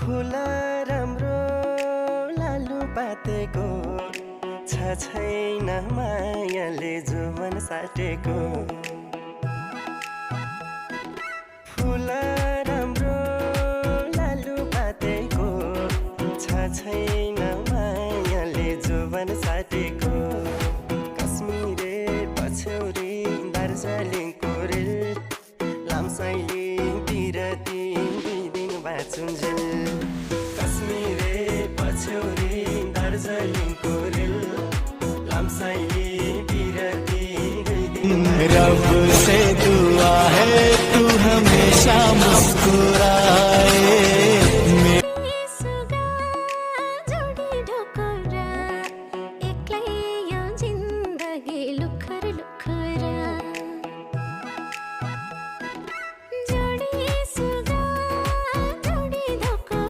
फुल राम्रो लालु पातेको छैन मायाले जुवन साटेको फुल राम्रो लालु पातेको छैन मायाले जुवन साटेको कश्मीरे पछ्यौरी दार्जिलिङको रेल लामसाइली बिरती 2 दिन बाँचुन्जेल कश्मीरे पछ्यौरी दार्जिलिङको रेल लामसाइली बिरती 2 दिन रब से दुआ है तू हमेशा मुस्कुराए